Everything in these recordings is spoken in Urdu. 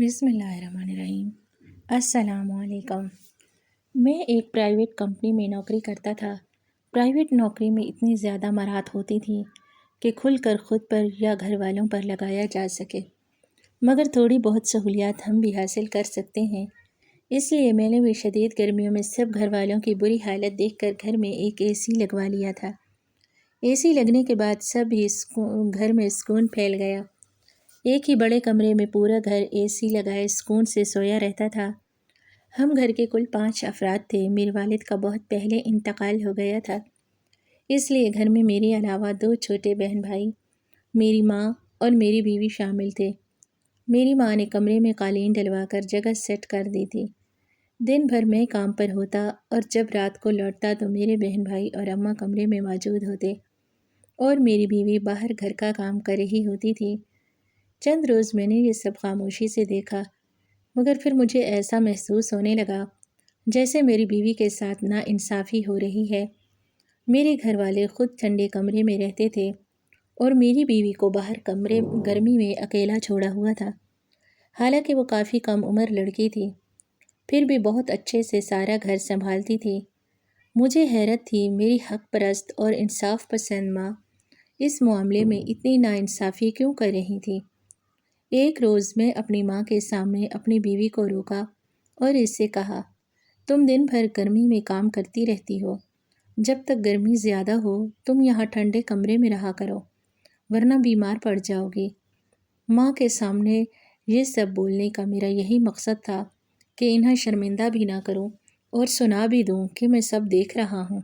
بسم اللہ الرحمن الرحیم۔ السلام علیکم۔ میں ایک پرائیویٹ کمپنی میں نوکری کرتا تھا۔ پرائیویٹ نوکری میں اتنی زیادہ مہارت ہوتی تھی کہ کھل کر خود پر یا گھر والوں پر لگایا جا سکے، مگر تھوڑی بہت سہولیات ہم بھی حاصل کر سکتے ہیں۔ اس لیے میں نے بھی شدید گرمیوں میں سب گھر والوں کی بری حالت دیکھ کر گھر میں ایک اے سی لگوا لیا تھا۔ اے سی لگنے کے بعد سب ہی گھر میں سکون پھیل گیا۔ ایک ہی بڑے کمرے میں پورا گھر اے سی لگائے سکون سے سویا رہتا تھا۔ ہم گھر کے کل 5 افراد تھے۔ میرے والد کا بہت پہلے انتقال ہو گیا تھا، اس لیے گھر میں میرے علاوہ 2 چھوٹے بہن بھائی، میری ماں اور میری بیوی شامل تھے۔ میری ماں نے کمرے میں قالین ڈلوا کر جگہ سیٹ کر دی تھی۔ دن بھر میں کام پر ہوتا اور جب رات کو لوٹتا تو میرے بہن بھائی اور اماں کمرے میں موجود ہوتے اور میری بیوی باہر گھر کا کام کر رہی ہوتی تھی۔ چند روز میں نے یہ سب خاموشی سے دیکھا، مگر پھر مجھے ایسا محسوس ہونے لگا جیسے میری بیوی کے ساتھ ناانصافی ہو رہی ہے۔ میرے گھر والے خود ٹھنڈے کمرے میں رہتے تھے اور میری بیوی کو باہر گرمی میں اکیلا چھوڑا ہوا تھا، حالانکہ وہ کافی کم عمر لڑکی تھی، پھر بھی بہت اچھے سے سارا گھر سنبھالتی تھی۔ مجھے حیرت تھی میری حق پرست اور انصاف پسند ماں اس معاملے میں اتنی ناانصافی کیوں کر رہی تھی۔ ایک روز میں اپنی ماں کے سامنے اپنی بیوی کو روکا اور اس سے کہا، تم دن بھر گرمی میں کام کرتی رہتی ہو، جب تک گرمی زیادہ ہو تم یہاں ٹھنڈے کمرے میں رہا کرو، ورنہ بیمار پڑ جاؤ گی۔ ماں کے سامنے یہ سب بولنے کا میرا یہی مقصد تھا کہ انہیں شرمندہ بھی نہ کروں اور سنا بھی دوں کہ میں سب دیکھ رہا ہوں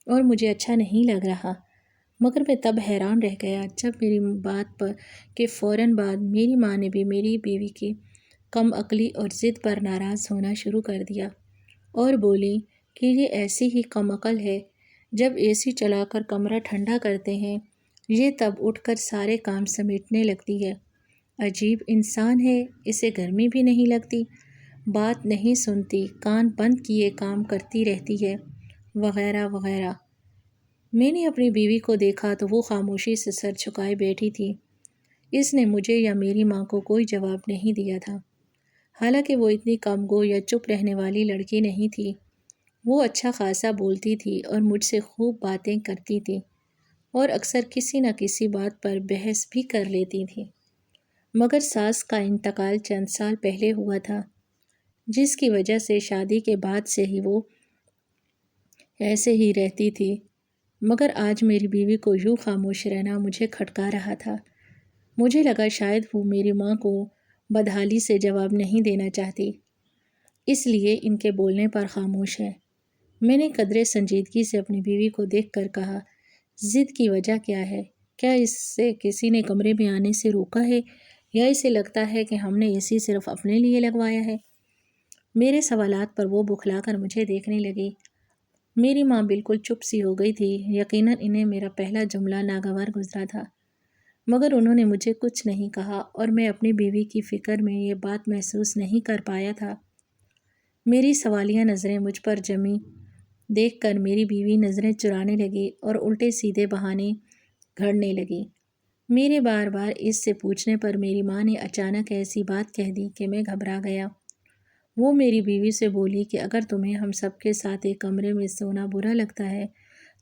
اور مجھے اچھا نہیں لگ رہا۔ مگر میں تب حیران رہ گیا جب میری بات پر کہ فوراً بعد میری ماں نے بھی میری بیوی کی کم عقلی اور ضد پر ناراض ہونا شروع کر دیا اور بولی کہ یہ ایسی ہی کم عقل ہے، جب اے سی چلا کر کمرہ ٹھنڈا کرتے ہیں یہ تب اٹھ کر سارے کام سمیٹنے لگتی ہے۔ عجیب انسان ہے، اسے گرمی بھی نہیں لگتی، بات نہیں سنتی، کان بند کیے کام کرتی رہتی ہے، وغیرہ وغیرہ۔ میں نے اپنی بیوی کو دیکھا تو وہ خاموشی سے سر جھکائے بیٹھی تھی۔ اس نے مجھے یا میری ماں کو کوئی جواب نہیں دیا تھا، حالانکہ وہ اتنی کم گو یا چپ رہنے والی لڑکی نہیں تھی۔ وہ اچھا خاصا بولتی تھی اور مجھ سے خوب باتیں کرتی تھی اور اکثر کسی نہ کسی بات پر بحث بھی کر لیتی تھی۔ مگر ساس کا انتقال چند سال پہلے ہوا تھا، جس کی وجہ سے شادی کے بعد سے ہی وہ ایسے ہی رہتی تھی۔ مگر آج میری بیوی کو یوں خاموش رہنا مجھے کھٹکا رہا تھا۔ مجھے لگا شاید وہ میری ماں کو بدحالی سے جواب نہیں دینا چاہتی، اس لیے ان کے بولنے پر خاموش ہے۔ میں نے قدرے سنجیدگی سے اپنی بیوی کو دیکھ کر کہا، ضد کی وجہ کیا ہے؟ کیا اس سے کسی نے کمرے میں آنے سے روکا ہے یا اسے لگتا ہے کہ ہم نے اے سی صرف اپنے لیے لگوایا ہے؟ میرے سوالات پر وہ بکھلا کر مجھے دیکھنے لگی۔ میری ماں بالکل چپ سی ہو گئی تھی۔ یقیناً انہیں میرا پہلا جملہ ناگوار گزرا تھا، مگر انہوں نے مجھے کچھ نہیں کہا اور میں اپنی بیوی کی فکر میں یہ بات محسوس نہیں کر پایا تھا۔ میری سوالیہ نظریں مجھ پر جمی دیکھ کر میری بیوی نظریں چرانے لگی اور الٹے سیدھے بہانے گھڑنے لگی۔ میرے بار بار اس سے پوچھنے پر میری ماں نے اچانک ایسی بات کہہ دی کہ میں گھبرا گیا۔ وہ میری بیوی سے بولی کہ اگر تمہیں ہم سب کے ساتھ ایک کمرے میں سونا برا لگتا ہے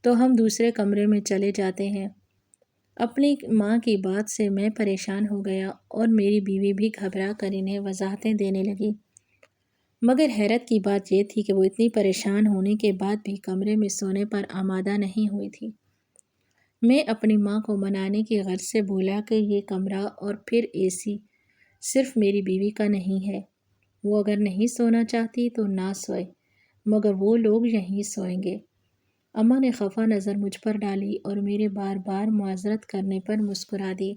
تو ہم دوسرے کمرے میں چلے جاتے ہیں۔ اپنی ماں کی بات سے میں پریشان ہو گیا اور میری بیوی بھی گھبرا کر انہیں وضاحتیں دینے لگی۔ مگر حیرت کی بات یہ تھی کہ وہ اتنی پریشان ہونے کے بعد بھی کمرے میں سونے پر آمادہ نہیں ہوئی تھی۔ میں اپنی ماں کو منانے کی غرض سے بولا کہ یہ کمرہ اور پھر اے سی صرف میری بیوی کا نہیں ہے، وہ اگر نہیں سونا چاہتی تو نہ سوئے، مگر وہ لوگ یہیں سوئیں گے۔ اماں نے خفا نظر مجھ پر ڈالی اور میرے بار بار معذرت کرنے پر مسکرا دی۔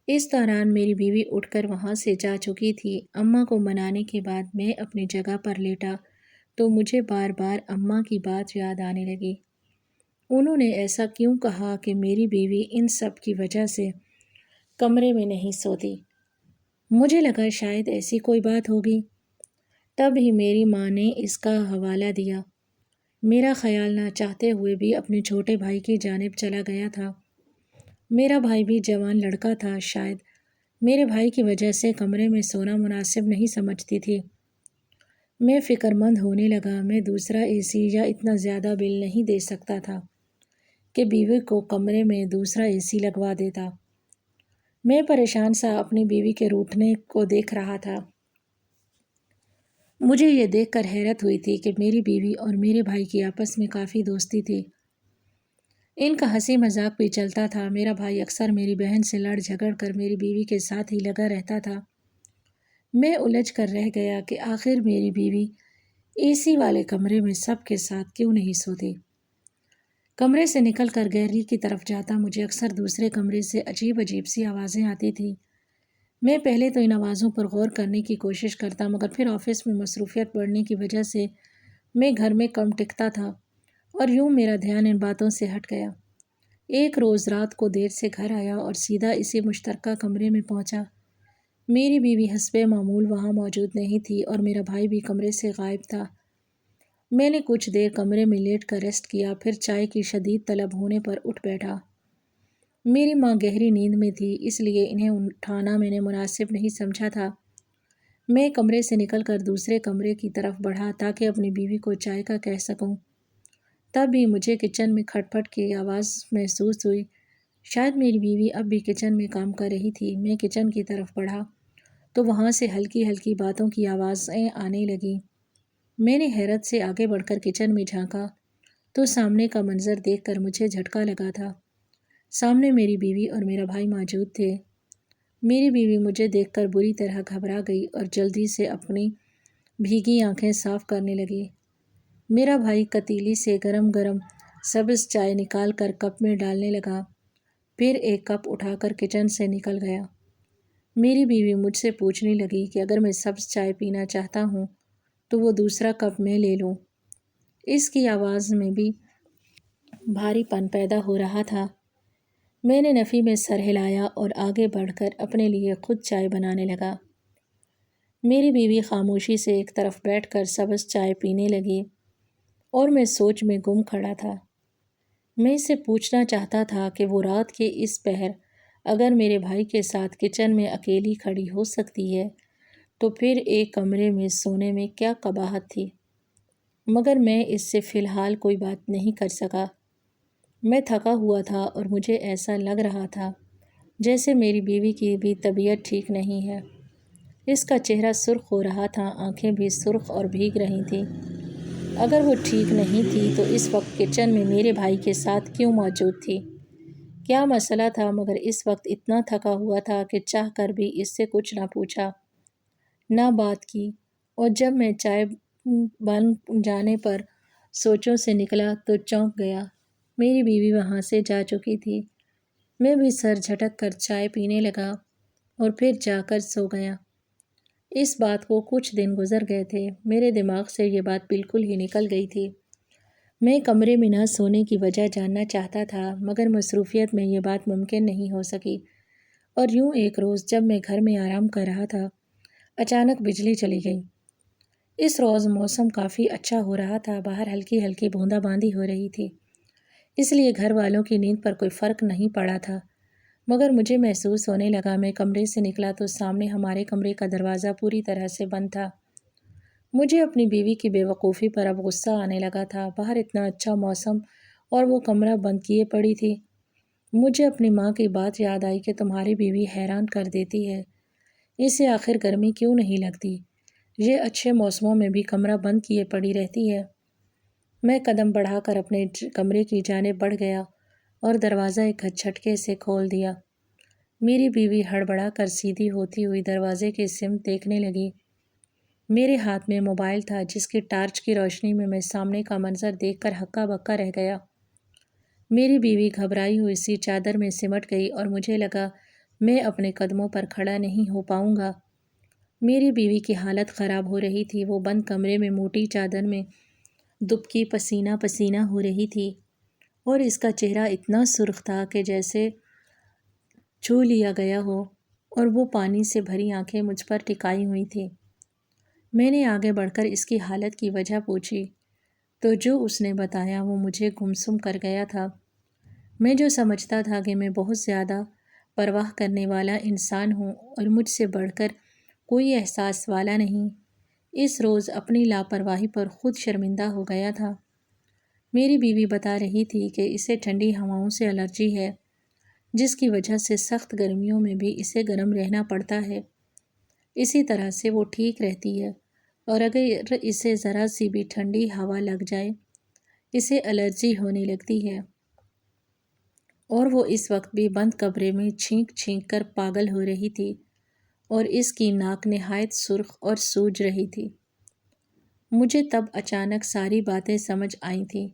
اس دوران میری بیوی اٹھ کر وہاں سے جا چکی تھی۔ اماں کو منانے کے بعد میں اپنی جگہ پر لیٹا تو مجھے بار بار اماں کی بات یاد آنے لگی۔ انہوں نے ایسا کیوں کہا کہ میری بیوی ان سب کی وجہ سے کمرے میں نہیں سوتی؟ مجھے لگا شاید ایسی کوئی بات ہوگی۔ تب ہی میری ماں نے اس کا حوالہ دیا۔ میرا خیال نہ چاہتے ہوئے بھی اپنے چھوٹے بھائی کی جانب چلا گیا تھا۔ میرا بھائی بھی جوان لڑکا تھا، شاید میرے بھائی کی وجہ سے کمرے میں سونا مناسب نہیں سمجھتی تھی۔ میں فکر مند ہونے لگا۔ میں دوسرا اے سی یا اتنا زیادہ بل نہیں دے سکتا تھا کہ بیوی کو کمرے میں دوسرا اے سی لگوا دیتا۔ میں پریشان سا اپنی بیوی کے روٹھنے کو دیکھ رہا تھا۔ مجھے یہ دیکھ کر حیرت ہوئی تھی کہ میری بیوی اور میرے بھائی کی آپس میں کافی دوستی تھی۔ ان کا ہنسی مذاق بھی چلتا تھا۔ میرا بھائی اکثر میری بہن سے لڑ جھگڑ کر میری بیوی کے ساتھ ہی لگا رہتا تھا۔ میں الجھ کر رہ گیا کہ آخر میری بیوی اے سی والے کمرے میں سب کے ساتھ کیوں نہیں سوتی۔ کمرے سے نکل کر گیلری کی طرف جاتا مجھے اکثر دوسرے کمرے سے عجیب عجیب سی آوازیں آتی تھیں۔ میں پہلے تو ان آوازوں پر غور کرنے کی کوشش کرتا، مگر پھر آفس میں مصروفیت بڑھنے کی وجہ سے میں گھر میں کم ٹکتا تھا اور یوں میرا دھیان ان باتوں سے ہٹ گیا۔ ایک روز رات کو دیر سے گھر آیا اور سیدھا اسی مشترکہ کمرے میں پہنچا۔ میری بیوی حسب معمول وہاں موجود نہیں تھی اور میرا بھائی بھی کمرے سے غائب تھا۔ میں نے کچھ دیر کمرے میں لیٹ کر ریسٹ کیا، پھر چائے کی شدید طلب ہونے پر اٹھ بیٹھا۔ میری ماں گہری نیند میں تھی، اس لیے انہیں اٹھانا میں نے مناسب نہیں سمجھا تھا۔ میں کمرے سے نکل کر دوسرے کمرے کی طرف بڑھا تاکہ اپنی بیوی کو چائے کا کہہ سکوں۔ تب بھی مجھے کچن میں کھٹ پٹ کی آواز محسوس ہوئی۔ شاید میری بیوی اب بھی کچن میں کام کر رہی تھی۔ میں کچن کی طرف بڑھا تو وہاں سے ہلکی ہلکی باتوں کی آوازیں آنے لگیں۔ میں نے حیرت سے آگے بڑھ کر کچن میں جھانکا تو سامنے کا منظر دیکھ کر مجھے جھٹکا لگا تھا۔ سامنے میری بیوی اور میرا بھائی موجود تھے۔ میری بیوی مجھے دیکھ کر بری طرح گھبرا گئی اور جلدی سے اپنی بھیگی آنکھیں صاف کرنے لگی۔ میرا بھائی کتیلی سے گرم گرم سبز چائے نکال کر کپ میں ڈالنے لگا، پھر ایک کپ اٹھا کر کچن سے نکل گیا۔ میری بیوی مجھ سے پوچھنے لگی کہ اگر میں سبز چائے پینا چاہتا ہوں تو وہ دوسرا کپ میں لے لوں۔ اس کی آواز میں بھی بھاری پن پیدا ہو رہا تھا۔ میں نے نفی میں سر ہلایا اور آگے بڑھ کر اپنے لیے خود چائے بنانے لگا۔ میری بیوی خاموشی سے ایک طرف بیٹھ کر سبز چائے پینے لگی اور میں سوچ میں گم کھڑا تھا۔ میں اسے پوچھنا چاہتا تھا کہ وہ رات کے اس پہر اگر میرے بھائی کے ساتھ کچن میں اکیلی کھڑی ہو سکتی ہے تو پھر ایک کمرے میں سونے میں کیا قباحت تھی، مگر میں اس سے فی الحال کوئی بات نہیں کر سکا۔ میں تھکا ہوا تھا اور مجھے ایسا لگ رہا تھا جیسے میری بیوی کی بھی طبیعت ٹھیک نہیں ہے۔ اس کا چہرہ سرخ ہو رہا تھا، آنکھیں بھی سرخ اور بھیگ رہی تھیں۔ اگر وہ ٹھیک نہیں تھی تو اس وقت کچن میں میرے بھائی کے ساتھ کیوں موجود تھی؟ کیا مسئلہ تھا؟ مگر اس وقت اتنا تھکا ہوا تھا کہ چاہ کر بھی اس سے کچھ نہ پوچھا، نہ بات کی، اور جب میں چائے بن جانے پر سوچوں سے نکلا تو چونک گیا۔ میری بیوی وہاں سے جا چکی تھی۔ میں بھی سر جھٹک کر چائے پینے لگا اور پھر جا کر سو گیا۔ اس بات کو کچھ دن گزر گئے تھے، میرے دماغ سے یہ بات بالکل ہی نکل گئی تھی۔ میں کمرے میں نہ سونے کی وجہ جاننا چاہتا تھا، مگر مصروفیت میں یہ بات ممکن نہیں ہو سکی۔ اور یوں ایک روز جب میں گھر میں آرام کر رہا تھا، اچانک بجلی چلی گئی۔ اس روز موسم کافی اچھا ہو رہا تھا، باہر ہلکی ہلکی بوندا باندی ہو رہی تھی، اس لیے گھر والوں کی نیند پر کوئی فرق نہیں پڑا تھا، مگر مجھے محسوس ہونے لگا۔ میں کمرے سے نکلا تو سامنے ہمارے کمرے کا دروازہ پوری طرح سے بند تھا۔ مجھے اپنی بیوی کی بے وقوفی پر اب غصہ آنے لگا تھا۔ باہر اتنا اچھا موسم اور وہ کمرہ بند کیے پڑی تھی۔ مجھے اپنی ماں کی بات یاد آئی کہ تمہاری بیوی حیران کر دیتی ہے، اسے آخر گرمی کیوں نہیں لگتی، یہ اچھے موسموں میں بھی کمرہ بند کیے پڑی رہتی ہے۔ میں قدم بڑھا کر اپنے کمرے کی جانب بڑھ گیا اور دروازہ ایک جھٹکے سے کھول دیا۔ میری بیوی ہڑبڑا کر سیدھی ہوتی ہوئی دروازے کی سمت دیکھنے لگی۔ میرے ہاتھ میں موبائل تھا، جس کی ٹارچ کی روشنی میں سامنے کا منظر دیکھ کر ہکا بکا رہ گیا۔ میری بیوی گھبرائی ہوئی سی چادر میں سمٹ گئی اور مجھے لگا میں اپنے قدموں پر کھڑا نہیں ہو پاؤں گا۔ میری بیوی کی حالت خراب ہو رہی تھی، وہ بند کمرے میں موٹی چادر میں دبکی پسینہ پسینہ ہو رہی تھی اور اس کا چہرہ اتنا سرخ تھا کہ جیسے چھو لیا گیا ہو، اور وہ پانی سے بھری آنکھیں مجھ پر ٹکائی ہوئی تھیں۔ میں نے آگے بڑھ کر اس کی حالت کی وجہ پوچھی تو جو اس نے بتایا وہ مجھے گمسم کر گیا تھا۔ میں جو سمجھتا تھا کہ میں بہت زیادہ پرواہ کرنے والا انسان ہوں اور مجھ سے بڑھ کر کوئی احساس والا نہیں۔ اس روز اپنی لاپرواہی پر خود شرمندہ ہو گیا تھا۔ میری بیوی بتا رہی تھی کہ اسے ٹھنڈی ہواؤں سے الرجی ہے، جس کی وجہ سے سخت گرمیوں میں بھی اسے گرم رہنا پڑتا ہے۔ اسی طرح سے وہ ٹھیک رہتی ہے، اور اگر اسے ذرا سی بھی ٹھنڈی ہوا لگ جائے اسے الرجی ہونے لگتی ہے، اور وہ اس وقت بھی بند کمرے میں چھینک چھینک کر پاگل ہو رہی تھی، اور اس کی ناک نہایت سرخ اور سوج رہی تھی۔ مجھے تب اچانک ساری باتیں سمجھ آئی تھیں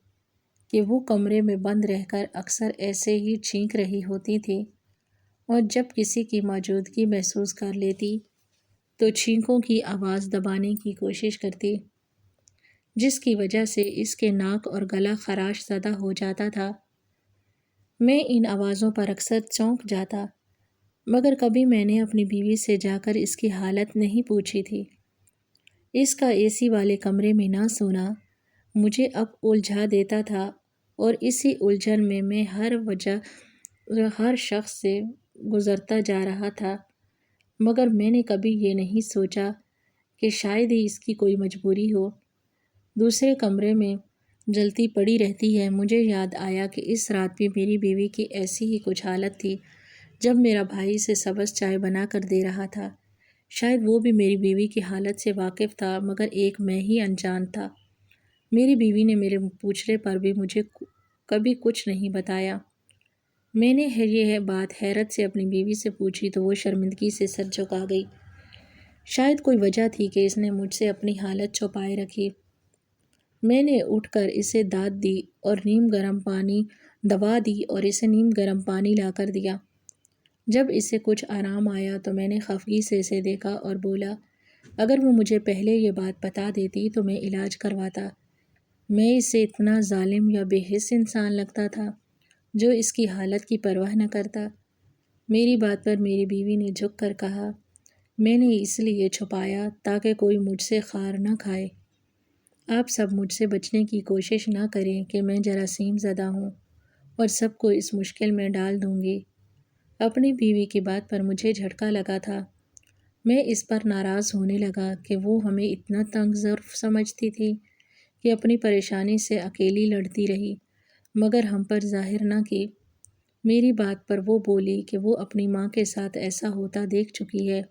کہ وہ کمرے میں بند رہ کر اکثر ایسے ہی چھینک رہی ہوتی تھی، اور جب کسی کی موجودگی محسوس کر لیتی تو چھینکوں کی آواز دبانے کی کوشش کرتی، جس کی وجہ سے اس کے ناک اور گلا خراش زدہ ہو جاتا تھا۔ میں ان آوازوں پر اکثر چونک جاتا، مگر کبھی میں نے اپنی بیوی سے جا کر اس کی حالت نہیں پوچھی تھی۔ اس کا اے سی والے کمرے میں نہ سونا مجھے اب الجھا دیتا تھا، اور اسی الجھن میں میں ہر شخص سے گزرتا جا رہا تھا، مگر میں نے کبھی یہ نہیں سوچا کہ شاید ہی اس کی کوئی مجبوری ہو۔ دوسرے کمرے میں جلتی پڑی رہتی ہے۔ مجھے یاد آیا کہ اس رات بھی میری بیوی کی ایسی ہی کچھ حالت تھی جب میرا بھائی اسے سبز چائے بنا کر دے رہا تھا۔ شاید وہ بھی میری بیوی کی حالت سے واقف تھا، مگر ایک میں ہی انجان تھا۔ میری بیوی نے میرے پوچھنے پر بھی مجھے کبھی کچھ نہیں بتایا۔ میں نے یہ بات حیرت سے اپنی بیوی سے پوچھی تو وہ شرمندگی سے سر جھکا گئی۔ شاید کوئی وجہ تھی کہ اس نے مجھ سے اپنی حالت چھپائے رکھی۔ میں نے اٹھ کر اسے داد دی اور دوا دی اور اسے نیم گرم پانی لا کر دیا۔ جب اسے کچھ آرام آیا تو میں نے خفگی سے اسے دیکھا اور بولا، اگر وہ مجھے پہلے یہ بات بتا دیتی تو میں علاج کرواتا۔ میں اسے اتنا ظالم یا بے حس انسان لگتا تھا جو اس کی حالت کی پرواہ نہ کرتا۔ میری بات پر میری بیوی نے جھک کر کہا، میں نے اس لیے چھپایا تاکہ کوئی مجھ سے خار نہ کھائے۔ آپ سب مجھ سے بچنے کی کوشش نہ کریں کہ میں جراثیم زدہ ہوں اور سب کو اس مشکل میں ڈال دوں گی۔ اپنی بیوی کی بات پر مجھے جھٹکا لگا تھا۔ میں اس پر ناراض ہونے لگا کہ وہ ہمیں اتنا تنگ ظرف سمجھتی تھی کہ اپنی پریشانی سے اکیلی لڑتی رہی، مگر ہم پر ظاہر نہ کی۔ میری بات پر وہ بولی کہ وہ اپنی ماں کے ساتھ ایسا ہوتا دیکھ چکی ہے،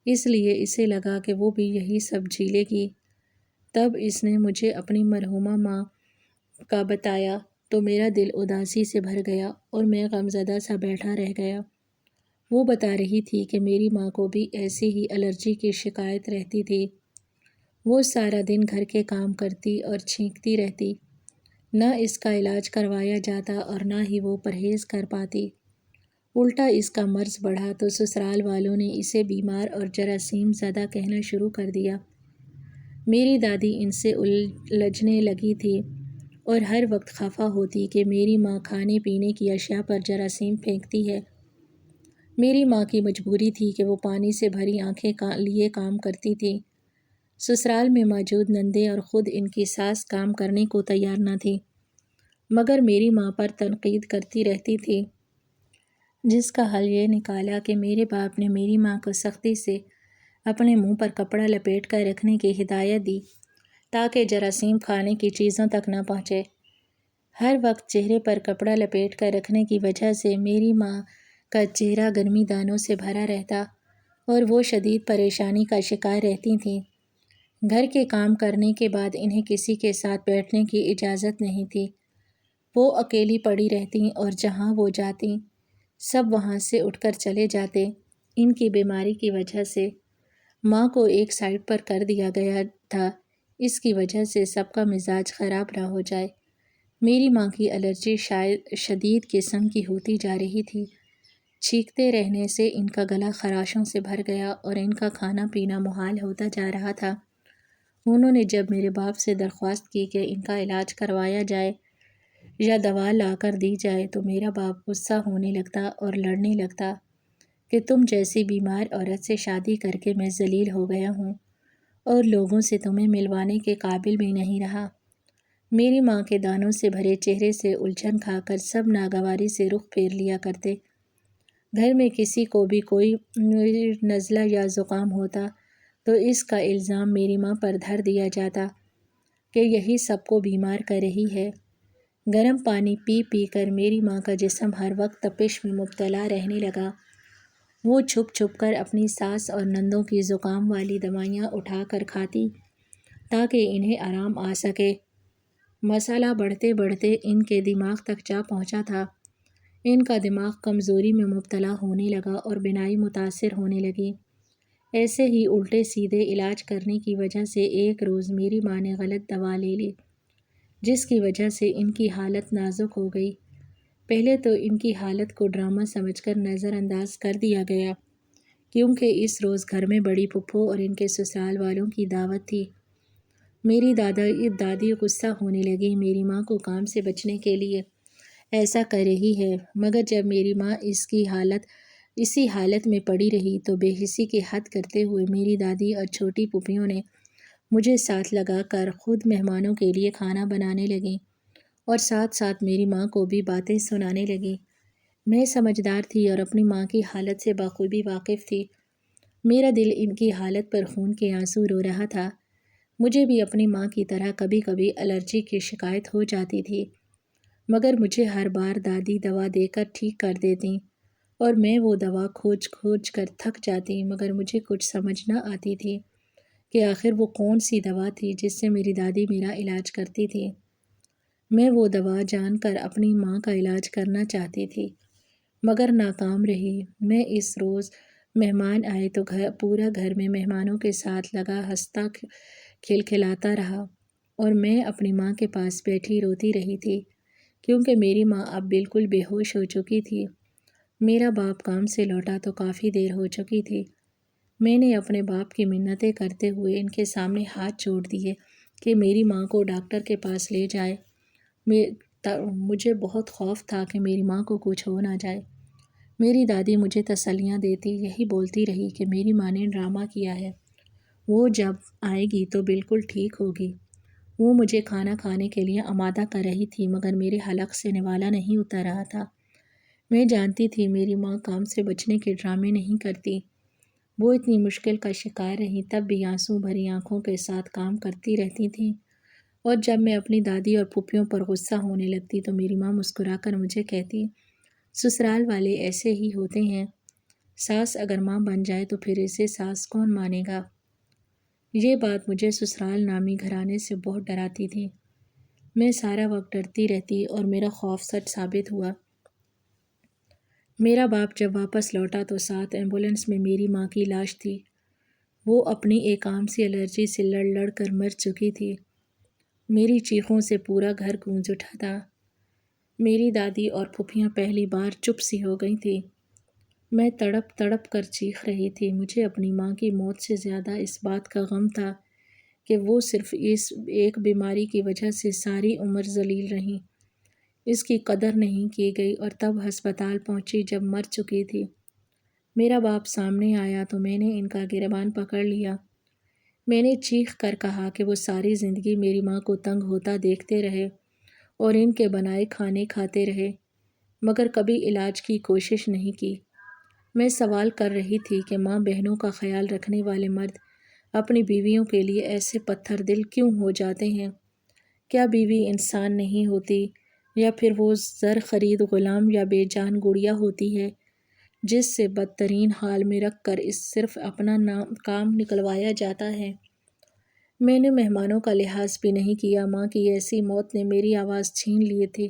اس لیے اسے لگا کہ وہ بھی یہی سب جھیلے گی۔ تب اس نے مجھے اپنی مرحومہ ماں کا بتایا تو میرا دل اداسی سے بھر گیا اور میں غمزدہ سا بیٹھا رہ گیا۔ وہ بتا رہی تھی کہ میری ماں کو بھی ایسی ہی الرجی کی شکایت رہتی تھی۔ وہ سارا دن گھر کے کام کرتی اور چھینکتی رہتی، نہ اس کا علاج کروایا جاتا اور نہ ہی وہ پرہیز کر پاتی۔ الٹا اس کا مرض بڑھا تو سسرال والوں نے اسے بیمار اور جراثیم زدہ کہنا شروع کر دیا۔ میری دادی ان سے الجھنے لگی تھی اور ہر وقت خفا ہوتی کہ میری ماں کھانے پینے کی اشیاء پر جراثیم پھینکتی ہے۔ میری ماں کی مجبوری تھی کہ وہ پانی سے بھری آنکھیں لیے کام کرتی تھی۔ سسرال میں موجود نندیں اور خود ان کی ساس کام کرنے کو تیار نہ تھی، مگر میری ماں پر تنقید کرتی رہتی تھی، جس کا حل یہ نکالا کہ میرے باپ نے میری ماں کو سختی سے اپنے منہ پر کپڑا لپیٹ کر رکھنے کی ہدایت دی تاکہ جراثیم کھانے کی چیزوں تک نہ پہنچے۔ ہر وقت چہرے پر کپڑا لپیٹ کر رکھنے کی وجہ سے میری ماں کا چہرہ گرمی دانوں سے بھرا رہتا اور وہ شدید پریشانی کا شکار رہتی تھیں۔ گھر کے کام کرنے کے بعد انہیں کسی کے ساتھ بیٹھنے کی اجازت نہیں تھی۔ وہ اکیلی پڑی رہتیں اور جہاں وہ جاتیں سب وہاں سے اٹھ کر چلے جاتے۔ ان کی بیماری کی وجہ سے ماں کو ایک سائڈ پر کر دیا گیا تھا، اس کی وجہ سے سب کا مزاج خراب نہ ہو جائے۔ میری ماں کی الرجی شدید قسم کی ہوتی جا رہی تھی۔ چھینکتے رہنے سے ان کا گلا خراشوں سے بھر گیا اور ان کا کھانا پینا محال ہوتا جا رہا تھا۔ انہوں نے جب میرے باپ سے درخواست کی کہ ان کا علاج کروایا جائے یا دوا لا کر دی جائے تو میرا باپ غصہ ہونے لگتا اور لڑنے لگتا کہ تم جیسی بیمار عورت سے شادی کر کے میں ذلیل ہو گیا ہوں اور لوگوں سے تمہیں ملوانے کے قابل بھی نہیں رہا۔ میری ماں کے دانوں سے بھرے چہرے سے الجھن کھا کر سب ناگواری سے رخ پھیر لیا کرتے، گھر میں کسی کو بھی کوئی نزلہ یا زکام ہوتا تو اس کا الزام میری ماں پر دھر دیا جاتا کہ یہی سب کو بیمار کر رہی ہے۔ گرم پانی پی پی کر میری ماں کا جسم ہر وقت تپش میں مبتلا رہنے لگا۔ وہ چھپ چھپ کر اپنی ساس اور نندوں کی زکام والی دوائیاں اٹھا کر کھاتی تاکہ انہیں آرام آ سکے۔ مسئلہ بڑھتے بڑھتے ان کے دماغ تک جا پہنچا تھا۔ ان کا دماغ کمزوری میں مبتلا ہونے لگا اور بینائی متاثر ہونے لگی۔ ایسے ہی الٹے سیدھے علاج کرنے کی وجہ سے ایک روز میری ماں نے غلط دوا لے لی، جس کی وجہ سے ان کی حالت نازک ہو گئی۔ پہلے تو ان کی حالت کو ڈرامہ سمجھ کر نظر انداز کر دیا گیا، کیونکہ اس روز گھر میں بڑی پھپھو اور ان کے سسرال والوں کی دعوت تھی۔ میری دادی غصہ ہونے لگی، میری ماں کو کام سے بچنے کے لیے ایسا کر رہی ہے، مگر جب میری ماں اسی حالت میں پڑی رہی تو بے حسی کی حد کرتے ہوئے میری دادی اور چھوٹی پھوپھیوں نے مجھے ساتھ لگا کر خود مہمانوں کے لیے کھانا بنانے لگیں اور ساتھ ساتھ میری ماں کو بھی باتیں سنانے لگیں۔ میں سمجھدار تھی اور اپنی ماں کی حالت سے بخوبی واقف تھی۔ میرا دل ان کی حالت پر خون کے آنسو رو رہا تھا۔ مجھے بھی اپنی ماں کی طرح کبھی کبھی الرجی کی شکایت ہو جاتی تھی، مگر مجھے ہر بار دادی دوا دے کر ٹھیک کر دیتیں اور میں وہ دوا کھوج کھوج کر تھک جاتی، مگر مجھے کچھ سمجھ نہ آتی تھی کہ آخر وہ کون سی دوا تھی جس سے میری دادی میرا علاج کرتی تھی۔ میں وہ دوا جان کر اپنی ماں کا علاج کرنا چاہتی تھی، مگر ناکام رہی۔ میں اس روز مہمان آئے تو پورا گھر میں مہمانوں کے ساتھ لگا ہنستا کھلکھلاتا رہا اور میں اپنی ماں کے پاس بیٹھی روتی رہی تھی، کیونکہ میری ماں اب بالکل بے ہوش ہو چکی تھی۔ میرا باپ کام سے لوٹا تو کافی دیر ہو چکی تھی۔ میں نے اپنے باپ کی منتیں کرتے ہوئے ان کے سامنے ہاتھ جوڑ دیے کہ میری ماں کو ڈاکٹر کے پاس لے جائے۔ مجھے بہت خوف تھا کہ میری ماں کو کچھ ہو نہ جائے۔ میری دادی مجھے تسلیاں دیتی یہی بولتی رہی کہ میری ماں نے ڈرامہ کیا ہے، وہ جب آئے گی تو بالکل ٹھیک ہوگی۔ وہ مجھے کھانا کھانے کے لیے آمادہ کر رہی تھی، مگر میرے حلق سے نوالا نہیں اتر رہا تھا۔ میں جانتی تھی میری ماں کام سے بچنے کے ڈرامے نہیں کرتی۔ وہ اتنی مشکل کا شکار رہیں تب بھی آنسو بھری آنکھوں کے ساتھ کام کرتی رہتی تھیں، اور جب میں اپنی دادی اور پھوپھیوں پر غصہ ہونے لگتی تو میری ماں مسکرا کر مجھے کہتی، سسرال والے ایسے ہی ہوتے ہیں، ساس اگر ماں بن جائے تو پھر اسے ساس کون مانے گا۔ یہ بات مجھے سسرال نامی گھرانے سے بہت ڈراتی تھی۔ میں سارا وقت ڈرتی رہتی اور میرا خوف سچ ثابت ہوا۔ میرا باپ جب واپس لوٹا تو ساتھ ایمبولینس میں میری ماں کی لاش تھی۔ وہ اپنی ایک عام سی الرجی سے لڑ لڑ کر مر چکی تھی۔ میری چیخوں سے پورا گھر گونج اٹھا تھا۔ میری دادی اور پھوپھیاں پہلی بار چپ سی ہو گئی تھیں۔ میں تڑپ تڑپ کر چیخ رہی تھی۔ مجھے اپنی ماں کی موت سے زیادہ اس بات کا غم تھا کہ وہ صرف اس ایک بیماری کی وجہ سے ساری عمر ذلیل رہیں۔ اس کی قدر نہیں کی گئی اور تب ہسپتال پہنچی جب مر چکی تھی۔ میرا باپ سامنے آیا تو میں نے ان کا گریبان پکڑ لیا۔ میں نے چیخ کر کہا کہ وہ ساری زندگی میری ماں کو تنگ ہوتا دیکھتے رہے اور ان کے بنائے کھانے کھاتے رہے، مگر کبھی علاج کی کوشش نہیں کی۔ میں سوال کر رہی تھی کہ ماں بہنوں کا خیال رکھنے والے مرد اپنی بیویوں کے لیے ایسے پتھر دل کیوں ہو جاتے ہیں؟ کیا بیوی انسان نہیں ہوتی، یا پھر وہ زر خرید غلام یا بے جان گڑیا ہوتی ہے جس سے بدترین حال میں رکھ کر صرف اپنا کام نکلوایا جاتا ہے؟ میں نے مہمانوں کا لحاظ بھی نہیں کیا۔ ماں کی ایسی موت نے میری آواز چھین لی تھی۔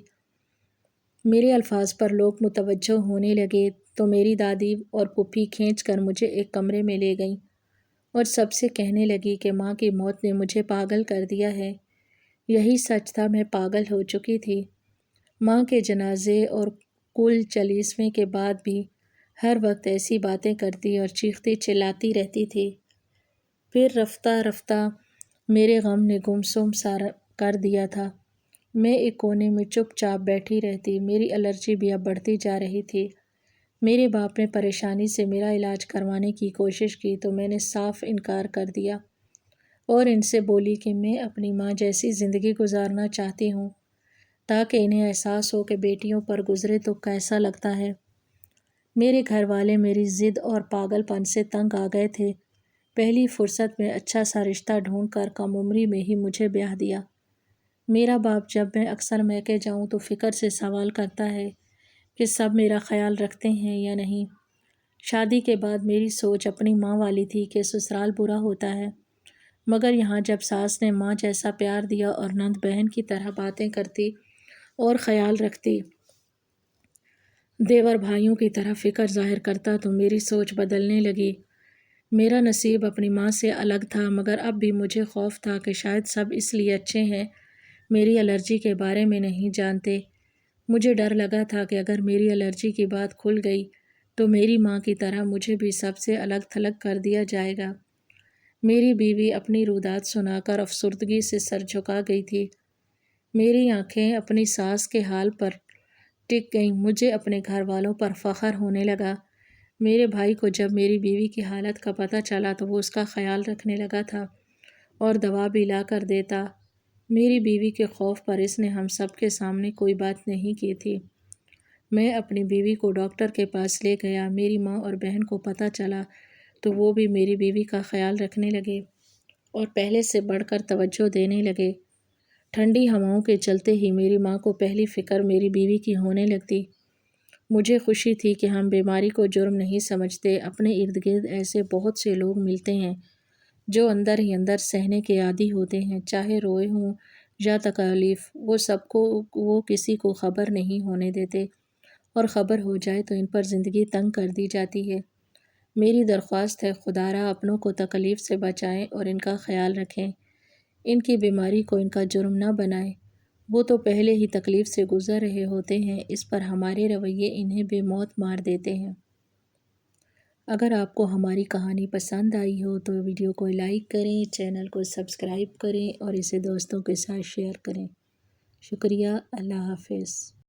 میرے الفاظ پر لوگ متوجہ ہونے لگے تو میری دادی اور پھوپھی کھینچ کر مجھے ایک کمرے میں لے گئیں اور سب سے کہنے لگی کہ ماں کی موت نے مجھے پاگل کر دیا ہے۔ یہی سچ تھا، میں پاگل ہو چکی تھی۔ ماں کے جنازے اور کل جلیسوے کے بعد بھی ہر وقت ایسی باتیں کرتی اور چیختی چلاتی رہتی تھی۔ پھر رفتہ رفتہ میرے غم نے گمسم سا کر دیا تھا۔ میں ایک کونے میں چپ چاپ بیٹھی رہتی۔ میری الرجی بھی اب بڑھتی جا رہی تھی۔ میرے باپ نے پریشانی سے میرا علاج کروانے کی کوشش کی تو میں نے صاف انکار کر دیا اور ان سے بولی کہ میں اپنی ماں جیسی زندگی گزارنا چاہتی ہوں تاکہ انہیں احساس ہو کہ بیٹیوں پر گزرے تو کیسا لگتا ہے۔ میرے گھر والے میری ضد اور پاگل پن سے تنگ آ گئے تھے۔ پہلی فرصت میں اچھا سا رشتہ ڈھونڈ کر کم عمری میں ہی مجھے بیاہ دیا۔ میرا باپ جب میں اکثر میکے جاؤں تو فکر سے سوال کرتا ہے کہ سب میرا خیال رکھتے ہیں یا نہیں۔ شادی کے بعد میری سوچ اپنی ماں والی تھی کہ سسرال برا ہوتا ہے، مگر یہاں جب ساس نے ماں جیسا پیار دیا اور نند بہن کی طرح باتیں کرتی اور خیال رکھتی، دیور بھائیوں کی طرح فکر ظاہر کرتا تو میری سوچ بدلنے لگی۔ میرا نصیب اپنی ماں سے الگ تھا، مگر اب بھی مجھے خوف تھا کہ شاید سب اس لیے اچھے ہیں، میری الرجی کے بارے میں نہیں جانتے۔ مجھے ڈر لگا تھا کہ اگر میری الرجی کی بات کھل گئی تو میری ماں کی طرح مجھے بھی سب سے الگ تھلگ کر دیا جائے گا۔ میری بیوی اپنی رودات سنا کر افسردگی سے سر جھکا گئی تھی۔ میری آنکھیں اپنی ساس کے حال پر ٹک گئیں۔ مجھے اپنے گھر والوں پر فخر ہونے لگا۔ میرے بھائی کو جب میری بیوی کی حالت کا پتہ چلا تو وہ اس کا خیال رکھنے لگا تھا اور دوا بھی لا کر دیتا۔ میری بیوی کے خوف پر اس نے ہم سب کے سامنے کوئی بات نہیں کی تھی۔ میں اپنی بیوی کو ڈاکٹر کے پاس لے گیا۔ میری ماں اور بہن کو پتہ چلا تو وہ بھی میری بیوی کا خیال رکھنے لگے اور پہلے سے بڑھ کر توجہ دینے لگے۔ ٹھنڈی ہواؤں کے چلتے ہی میری ماں کو پہلی فکر میری بیوی کی ہونے لگتی۔ مجھے خوشی تھی کہ ہم بیماری کو جرم نہیں سمجھتے۔ اپنے ارد گرد ایسے بہت سے لوگ ملتے ہیں جو اندر ہی اندر سہنے کے عادی ہوتے ہیں، چاہے روئے ہوں یا تکالیف، وہ کسی کو خبر نہیں ہونے دیتے، اور خبر ہو جائے تو ان پر زندگی تنگ کر دی جاتی ہے۔ میری درخواست ہے خدا را اپنوں کو تکلیف سے بچائیں اور ان کا خیال رکھیں، ان کی بیماری کو ان کا جرم نہ بنائیں۔ وہ تو پہلے ہی تکلیف سے گزر رہے ہوتے ہیں، اس پر ہمارے رویے انہیں بے موت مار دیتے ہیں۔ اگر آپ کو ہماری کہانی پسند آئی ہو تو ویڈیو کو لائک کریں، چینل کو سبسکرائب کریں اور اسے دوستوں کے ساتھ شیئر کریں۔ شکریہ۔ اللہ حافظ۔